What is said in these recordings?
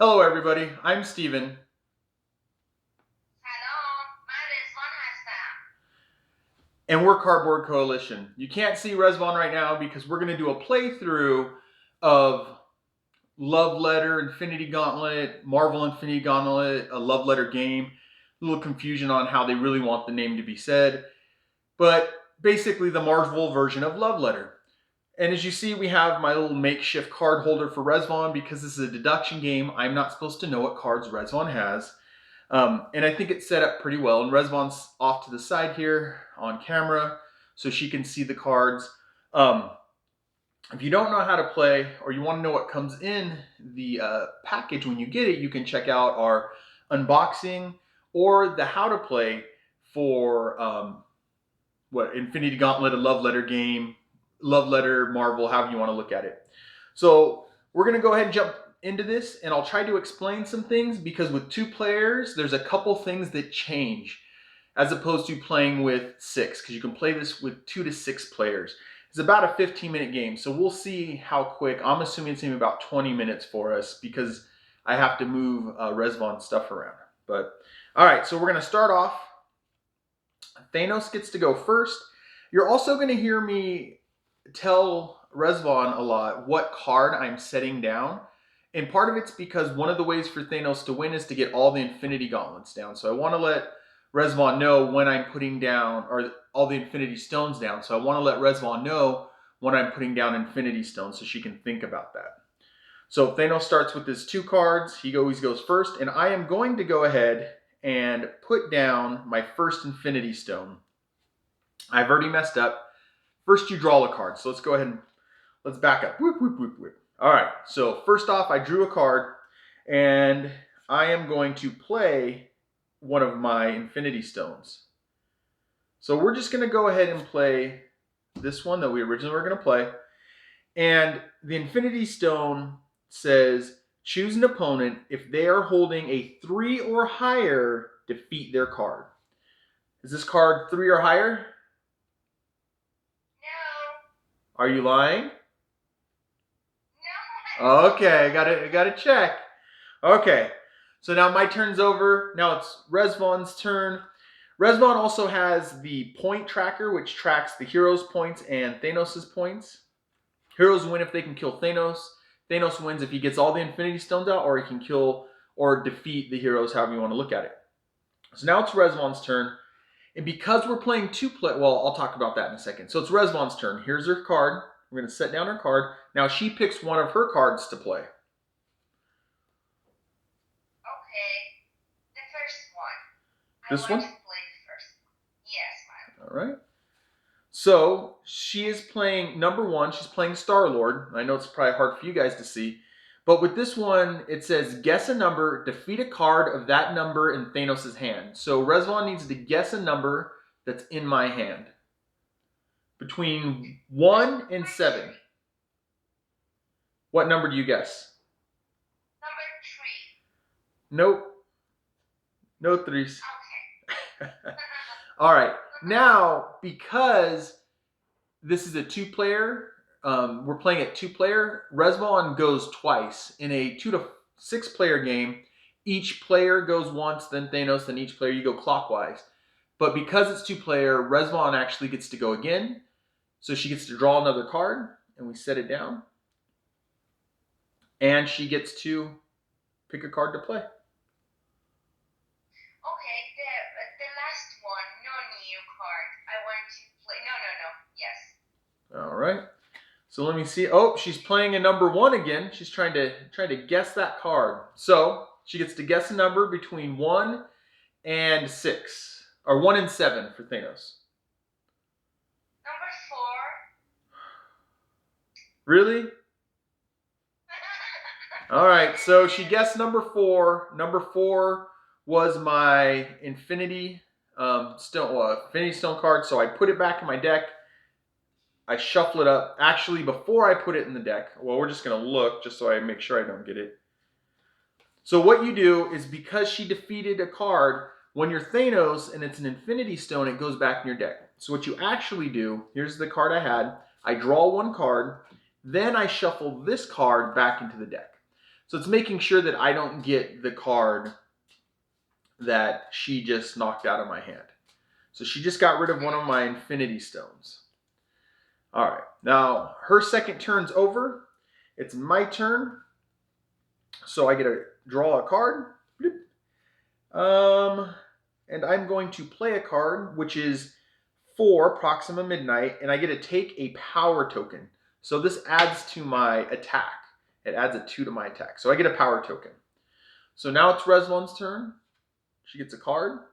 Hello everybody, I'm Steven. سلام، من رزوان هستم. And we're Cardboard Coalition. You can't see Resvon right now because we're going to do a playthrough of Love Letter, Infinity Gauntlet, Marvel Infinity Gauntlet, a Love Letter game. A little confusion on how they really want the name to be said, but basically the Marvel version of Love Letter. And as you see, we have my little makeshift card holder for Resvon because this is a deduction game. I'm not supposed to know what cards Resvon has. And I think it's set up pretty well. And Resvon's off to the side here on camera so she can see the cards. If you don't know how to play or you want to know what comes in the package when you get it, you can check out our unboxing or the how to play for Infinity Gauntlet, a Love Letter game, Love Letter, Marvel, however you want to look at it. So we're going to go ahead and jump into this, and I'll try to explain some things because with 2 players, there's a couple things that change as opposed to playing with 6, because you can play this with 2 to 6 players. It's about a 15-minute game, so we'll see how quick. I'm assuming it's going to be about 20 minutes for us because I have to move Resvon's stuff around. But all right, so we're going to start off. Thanos gets to go first. You're also going to hear me tell Resvon a lot what card I'm setting down. And part of it's because one of the ways for Thanos to win is to get all the Infinity Gauntlets down. So I want to let Resvon know when I'm putting down, or all the Infinity Stones down. So I want to let Resvon know when I'm putting down Infinity Stones so she can think about that. So Thanos starts with his 2 cards. He always goes first. And I am going to go ahead and put down my first Infinity Stone. I've already messed up. First you draw a card. So let's go ahead and let's back up. Whoop, whoop, whoop, whoop. All right, so first off, I drew a card, and I am going to play one of my Infinity Stones. So we're just going to go ahead and play this one that we originally were going to play. And the Infinity Stone says, choose an opponent. If they are holding a 3 or higher, defeat their card. Is this card 3 or higher? No. Are you lying? No. Okay, I gotta check. Okay, so now my turn's over. Now it's Resvon's turn. Resvon also has the point tracker, which tracks the hero's points and Thanos' points. Heroes win if they can kill Thanos. Thanos wins if he gets all the Infinity Stones out, or he can kill or defeat the heroes, however you want to look at it. So now it's Resvon's turn. And because we're playing well, I'll talk about that in a second. So it's Resvon's turn. Here's her card. We're going to set down her card. Now she picks one of her cards to play. Okay, the first one. This I one? want to play the first one. Yes, ma'am. All right. So she is playing number 1. She's playing Star-Lord. I know it's probably hard for you guys to see. But with this one, it says guess a number, defeat a card of that number in Thanos' hand. So Resvon needs to guess a number that's in my hand. Between 1 and 7. What number do you guess? Number 3. Nope. No 3s. Okay. All right. Now, because this is a 2-player, we're playing at 2-player, Resvon goes twice. In a 2 to 6 player game, each player goes once, then Thanos, then each player, you go clockwise. But because it's 2-player, Resvon actually gets to go again. So she gets to draw another card, and we set it down. And she gets to pick a card to play. Okay, the last one, no new card. I want to play. No. Yes. All right. So let me see. Oh, she's playing a number 1 again. She's trying to guess that card. So she gets to guess a number between 1 and 6, or 1 and 7 for Thanos. Number 4. Really? All right. So she guessed number 4. Number 4 was my Infinity Stone card. So I put it back in my deck. I shuffle it up. Actually, before I put it in the deck, well, we're just going to look just so I make sure I don't get it. So what you do is, because she defeated a card, when you're Thanos and it's an Infinity Stone, it goes back in your deck. So what you actually do, here's the card I had. I draw 1 card, then I shuffle this card back into the deck. So it's making sure that I don't get the card that she just knocked out of my hand. So she just got rid of one of my Infinity Stones. All right, now her second turn's over. It's my turn. So I get to draw a card. And I'm going to play a card, which is for Proxima Midnight, and I get to take a power token. So this adds to my attack. It adds a 2 to my attack. So I get a power token. So now it's Resvan's turn. She gets a card. Okay.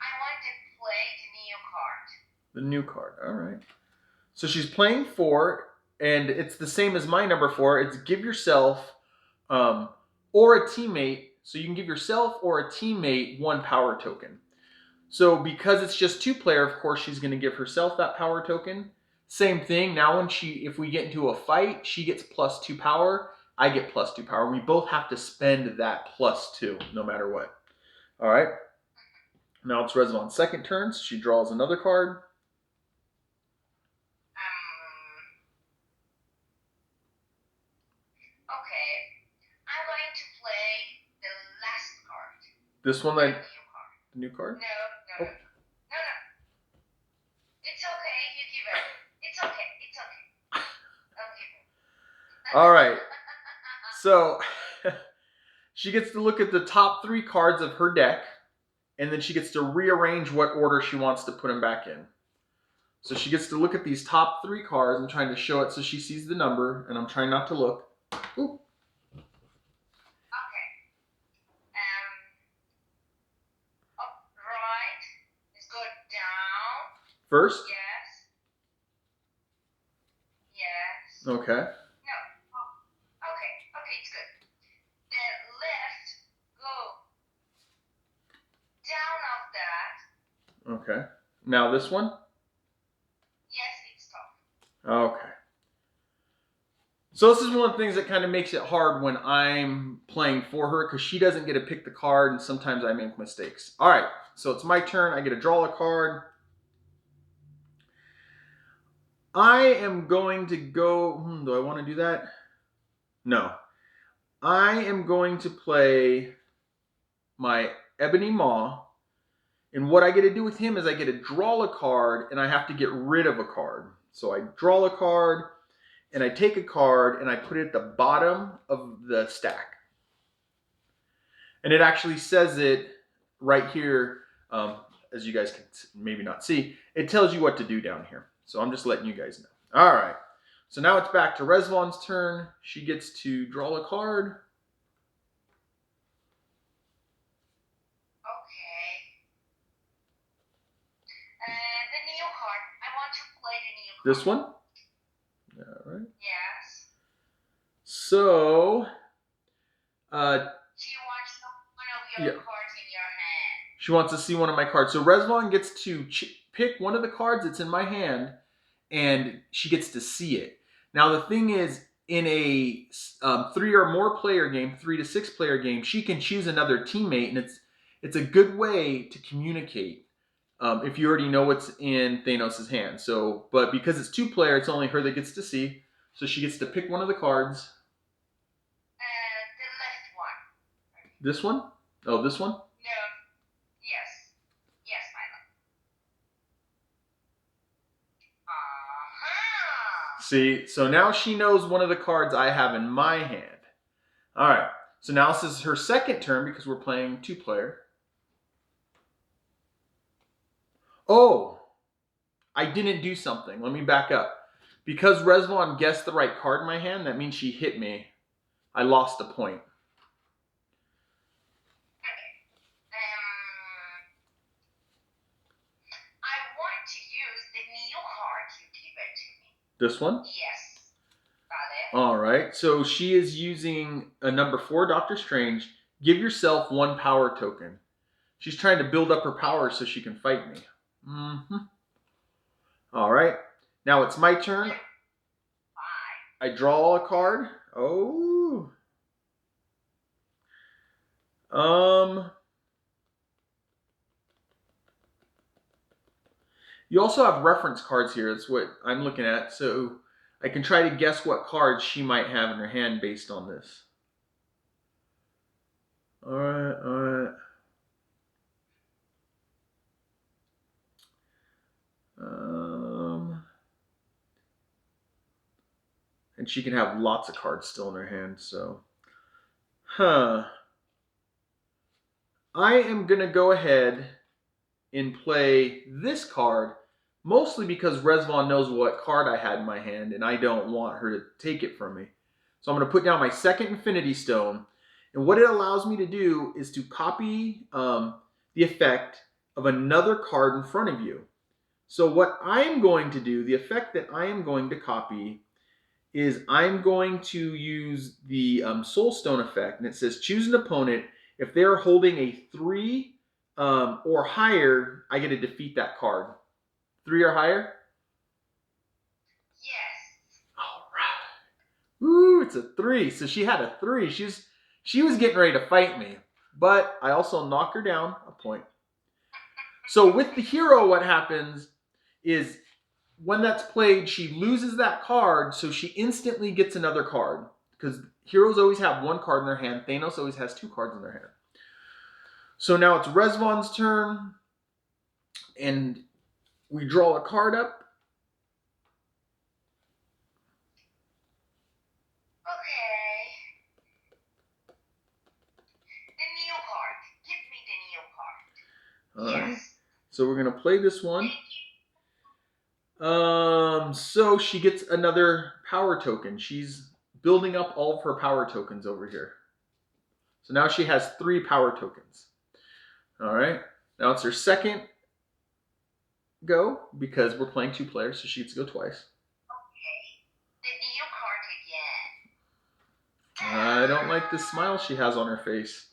I want to play the new card. The new card. All right. So she's playing 4, and it's the same as my number 4. It's give yourself or a teammate. So you can give yourself or a teammate 1 power token. So because it's just 2-player, of course, she's going to give herself that power token. Same thing. Now if we get into a fight, she gets +2 power. I get +2 power. We both have to spend that +2 no matter what. All right. Now it's Resvan's second turn. So she draws another card. Okay. I'm going to play the last card. This one, The new the new card. card. No. It's okay. You give it. It's okay. I'll give it. All right. So she gets to look at the top 3 cards of her deck, and then she gets to rearrange what order she wants to put them back in. So she gets to look at these top 3 cards. I'm trying to show it so she sees the number, and I'm trying not to look. Ooh. Okay. Upright. Let's go down. First? Yes. Okay. No. Okay, it's good. Then left, go down of that. Okay. Now this one? Yes, it's top. Okay. So this is one of the things that kind of makes it hard when I'm playing for her, because she doesn't get to pick the card, and sometimes I make mistakes. All right, so it's my turn. I get to draw a card. I am going to go... do I want to do that? No. I am going to play my Ebony Maw. And what I get to do with him is I get to draw a card, and I have to get rid of a card. So I draw a card, and I take a card, and I put it at the bottom of the stack. And it actually says it right here, as you guys can maybe not see. It tells you what to do down here. So I'm just letting you guys know. All right. So now it's back to Resvan's turn. She gets to draw a card. Okay. The new card. I want to play the new card. This one? All right. Yes. So, She wants one of your cards in your hand. She wants to see one of my cards. So Resvan gets to pick one of the cards that's in my hand, and she gets to see it. Now the thing is, in a 3 or more player game, 3 to 6 player game, she can choose another teammate, and it's a good way to communicate if you already know what's in Thanos' hand. So, but because it's 2-player, it's only her that gets to see. So she gets to pick one of the cards. The left one. This one? Oh, this one? No. Yes, Milo. See, so now she knows one of the cards I have in my hand. All right, so now this is her second turn because we're playing 2-player. Oh, I didn't do something. Let me back up. Because Resvan guessed the right card in my hand, that means she hit me. I lost a point. I want to use the new card you give it to me. This one? Yes. Got it. All right. So she is using a number 4, Doctor Strange. Give yourself 1 power token. She's trying to build up her power so she can fight me. All right. Now it's my turn. I draw a card. Oh. You also have reference cards here. That's what I'm looking at. So I can try to guess what cards she might have in her hand based on this. All right, all right. And she can have lots of cards still in her hand. So, I am gonna go ahead and play this card, mostly because Resvon knows what card I had in my hand, and I don't want her to take it from me. So I'm gonna put down my second Infinity Stone, and what it allows me to do is to copy the effect of another card in front of you. So what I'm going to do, the effect that I am going to copy is I'm going to use the Soul Stone effect, and it says choose an opponent. If they're holding a 3 or higher, I get to defeat that card. 3 or higher? Yes. All right. Ooh, it's a 3. So she had a 3. She was getting ready to fight me, but I also knock her down a point. So with the hero, what happens is when that's played, she loses that card, so she instantly gets another card. Because heroes always have one card in their hand. Thanos always has 2 cards in their hand. So now it's Resvon's turn, and we draw a card up. Okay. The new card. Give me the new card. All right. Yes. So we're gonna play this one. So she gets another power token. She's building up all of her power tokens over here. So now she has 3 power tokens. All right. Now it's her second go because we're playing 2 players, so she gets to go twice. Okay. The new card again. I don't like the smile she has on her face.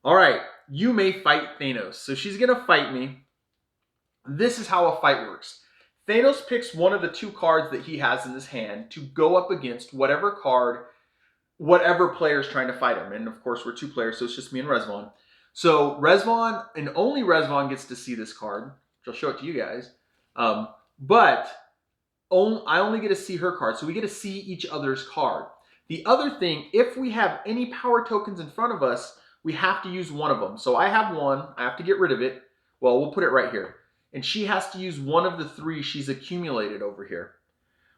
All right, you may fight Thanos. So she's gonna fight me. This is how a fight works. Thanos picks one of the 2 cards that he has in his hand to go up against whatever card, whatever player is trying to fight him. And of course, we're 2 players, so it's just me and Resvon. So Resvon, and only Resvon gets to see this card, which I'll show it to you guys. But I only get to see her card, so we get to see each other's card. The other thing, if we have any power tokens in front of us, we have to use one of them. So I have one, I have to get rid of it. Well, we'll put it right here. And she has to use one of the 3 she's accumulated over here,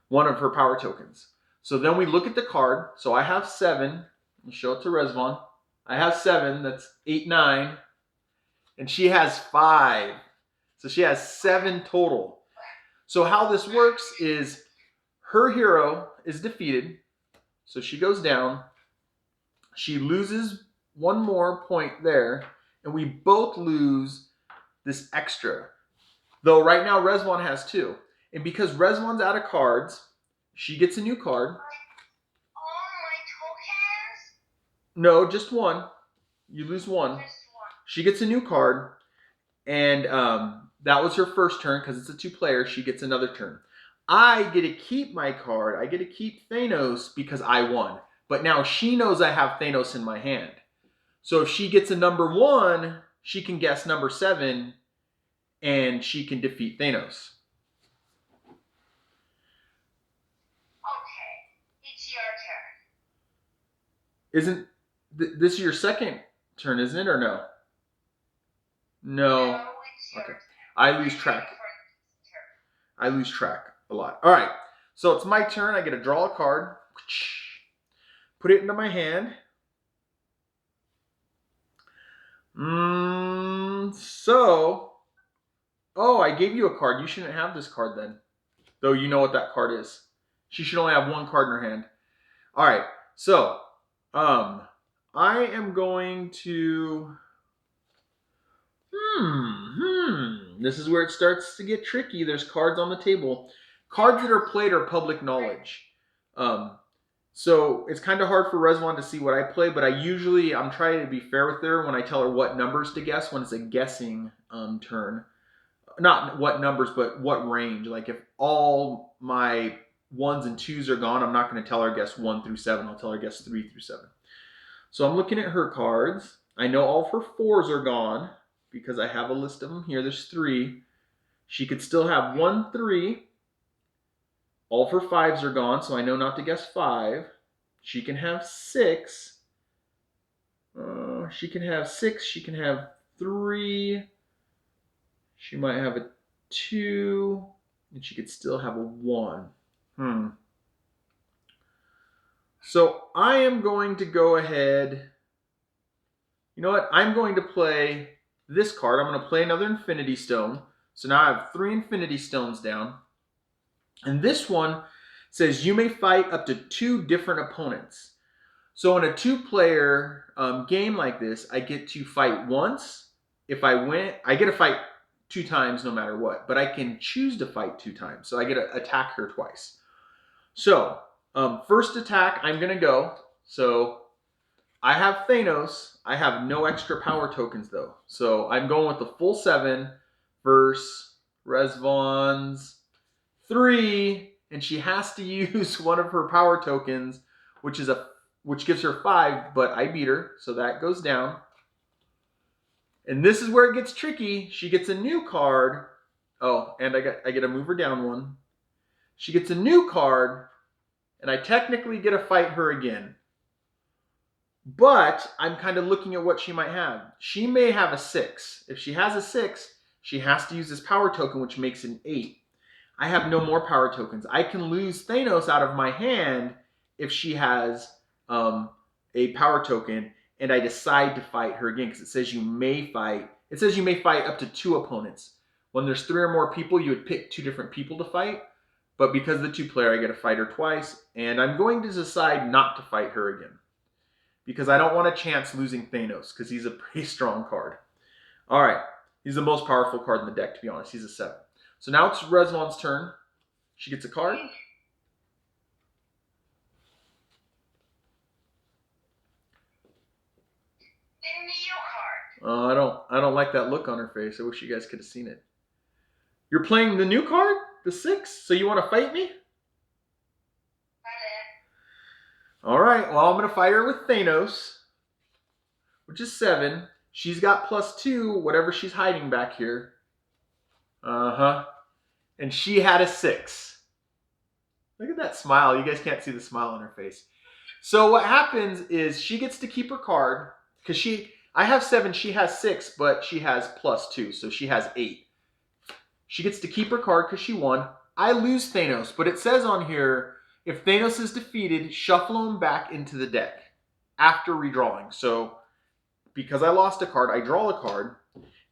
one of her power tokens. So then we look at the card. So I have 7. I'll show it to Resvon. I have 7. That's 8, 9. And she has 5. So she has 7 total. So how this works is her hero is defeated. So she goes down. She loses 1 more point there. And we both lose this extra. Though right now Resvon has 2. And because Resvon's out of cards, she gets a new card. All my tokens? No, just 1. You lose 1. Just 1. She gets a new card. And that was her first turn because it's a 2 player. She gets another turn. I get to keep my card. I get to keep Thanos because I won. But now she knows I have Thanos in my hand. So if she gets a number 1, she can guess number 7 and she can defeat Thanos. Okay. It's your turn. Isn't this is your second turn, isn't it, or no? No. No, it's your Okay. turn. I lose track. I lose track a lot. All right. So it's my turn. I get to draw a card. Put it into my hand. Oh, I gave you a card. You shouldn't have this card then. Though you know what that card is. She should only have 1 card in her hand. All right. So, I am going to... This is where it starts to get tricky. There's cards on the table. Cards that are played are public knowledge. So it's kind of hard for Resvon to see what I play, but I'm trying to be fair with her when I tell her what numbers to guess when it's a guessing turn. Not what numbers, but what range. Like if all my 1s and 2s are gone, I'm not going to tell her guess 1 through 7. I'll tell her guess 3 through 7. So I'm looking at her cards. I know all of her 4s are gone because I have a list of them here. There's 3. She could still have 1, 3. All of her 5s are gone, so I know not to guess 5. She can have 6. She can have 6. She can have 3. She might have a 2. And she could still have a 1. So I am going to go ahead. You know what? I'm going to play this card. I'm going to play another Infinity Stone. So now I have 3 Infinity Stones down. And this one says you may fight up to 2 different opponents. So in a 2-player game like this, I get to fight once. If I win, I get to fight 2 times no matter what. But I can choose to fight 2 times. So I get to attack her twice. So first attack, I'm going to go. So I have Thanos. I have no extra power tokens though. So I'm going with the full 7 versus Resvawn's 3. And she has to use one of her power tokens, which gives her 5, but I beat her, so that goes down. And this is where it gets tricky. She gets a new card. Oh, and I get to move her down 1. She gets a new card, and I technically get to fight her again. But I'm kind of looking at what she might have. She may have a 6. If she has a 6, she has to use this power token, which makes an 8. I have no more power tokens. I can lose Thanos out of my hand if she has a power token, and I decide to fight her again because it says you may fight. It says you may fight up to 2 opponents. When there's 3 or more people, you would pick 2 different people to fight. But because of the 2-player, I get to fight her twice, and I'm going to decide not to fight her again because I don't want a chance losing Thanos because he's a pretty strong card. All right, he's the most powerful card in the deck, to be honest. He's a 7. So now it's Resvawn's turn. She gets a card. I don't like that look on her face. I wish you guys could have seen it. You're playing the new card, the 6. So you want to fight me? All right. Well, I'm going to fight her with Thanos, which is 7. She's got +2, whatever she's hiding back here. And she had a 6. Look at that smile. You guys can't see the smile on her face. So what happens is she gets to keep her card because I have 7, she has 6, but she has +2, so she has 8. She gets to keep her card because she won. I lose Thanos, but it says on here, if Thanos is defeated, shuffle him back into the deck after redrawing. So because I lost a card, I draw a card,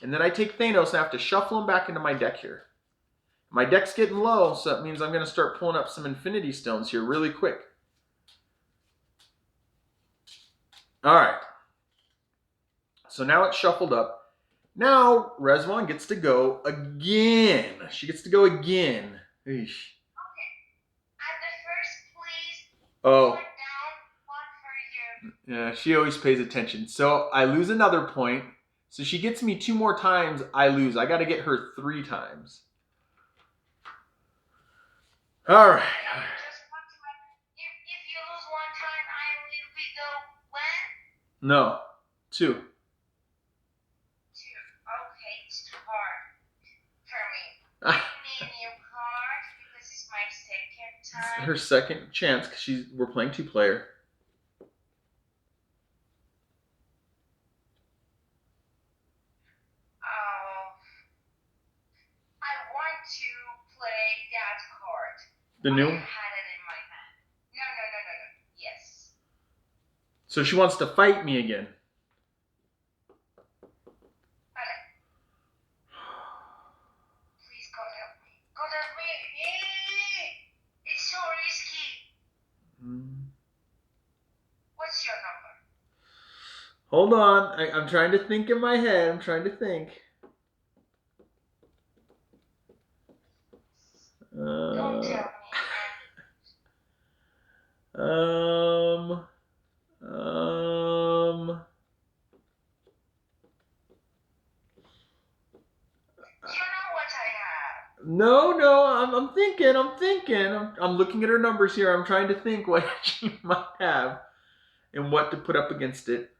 and then I take Thanos and I have to shuffle him back into my deck here. My deck's getting low, so that means I'm going to start pulling up some Infinity Stones here really quick. All right. So now it's shuffled up. Now Resvawn gets to go again. She gets to go again. Eesh. Okay. At the first, please. Oh. Put down 1 for you. Yeah, she always pays attention. So I lose another point. So she gets me 2 more times. I lose. I got to get her 3 times. All right. Just 1 time. If you lose 1 time, I will be go when? No, 2. 2. Okay, it's too hard for me. Give me a new card because it's my second time. Her second chance because we're playing 2-player. I want to play that card. The new? I had it in my hand. No. Yes. So she wants to fight me again. Please God help me. God help me. It's so risky. What's your number? Hold on. I'm trying to think in my head. I'm trying to think. Don't tell me. No, I'm thinking. I'm looking at her numbers here. I'm trying to think what she might have and what to put up against it.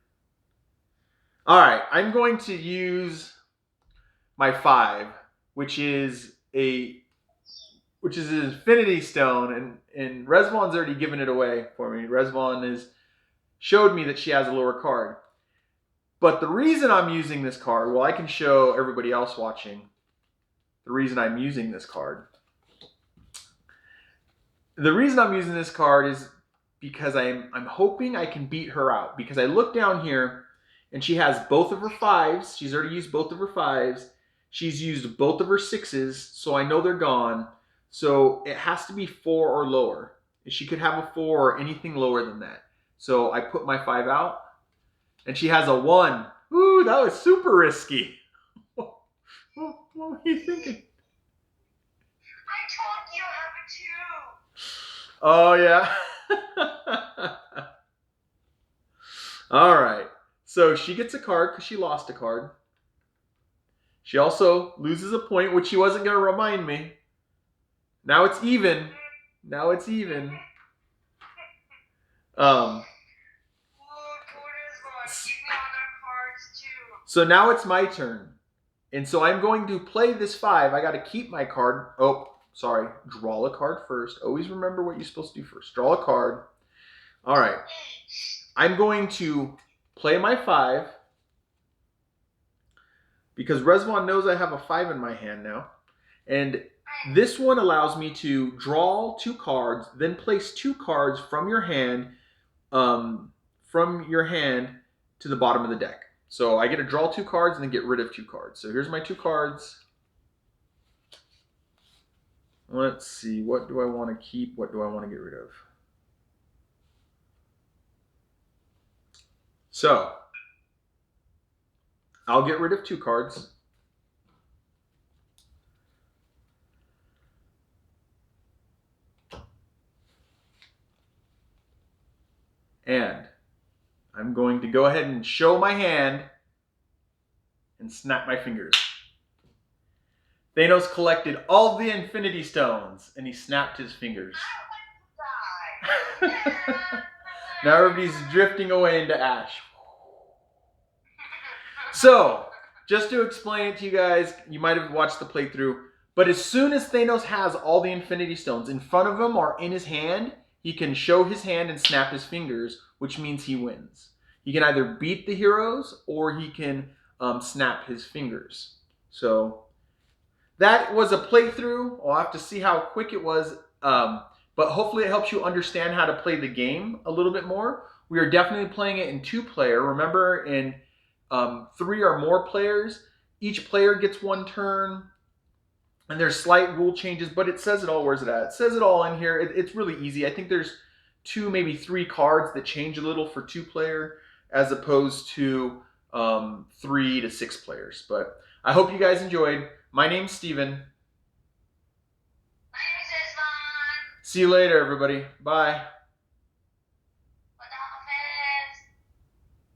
All right, I'm going to use my 5. which is an Infinity Stone, and Resvawn's already given it away for me. Resvawn has showed me that she has a lower card. But the reason I'm using this card, well, I can show everybody else watching the reason I'm using this card. The reason I'm using this card is because I'm hoping I can beat her out. Because I look down here and she has both of her 5s. She's already used both of her 5s. She's used both of her 6s, so I know they're gone. So it has to be 4 or lower. She could have a 4 or anything lower than that. So I put my 5 out, and she has a 1. Ooh, that was super risky. What were you thinking? I told you I have a 2. Oh, yeah. All right. So she gets a card because she lost a card. She also loses a point, which she wasn't going to remind me. Now it's even. Now it's even. So now it's my turn. And so I'm going to play this 5. I got to keep my card. Oh, sorry. Draw a card first. Always remember what you're supposed to do first. Draw a card. All right. I'm going to play my 5 because Resvawn knows I have a 5 in my hand now. And this one allows me to draw 2 cards, then place 2 cards from your hand to the bottom of the deck. So I get to draw 2 cards and then get rid of 2 cards. So here's my 2 cards. Let's see, what do I want to keep? What do I want to get rid of? So I'll get rid of 2 cards. And I'm going to go ahead and show my hand and snap my fingers. Thanos collected all the Infinity Stones and he snapped his fingers. Now everybody's drifting away into ash. So, just to explain it to you guys, you might have watched the playthrough, but as soon as Thanos has all the Infinity Stones in front of him or in his hand, he can show his hand and snap his fingers, which means he wins. He can either beat the heroes or he can snap his fingers. So that was a playthrough. I'll have to see how quick it was, but hopefully it helps you understand how to play the game a little bit more. We are definitely playing it in 2-player. Remember, in 3 or more players, each player gets 1 turn. And there's slight rule changes, but it says it all. Where's it at? It says it all in here. It's really easy. I think there's 2, maybe 3 cards that change a little for 2-player as opposed to 3 to 6 players. But I hope you guys enjoyed. My name's Steven. My name is Resvawn. See you later, everybody. Bye.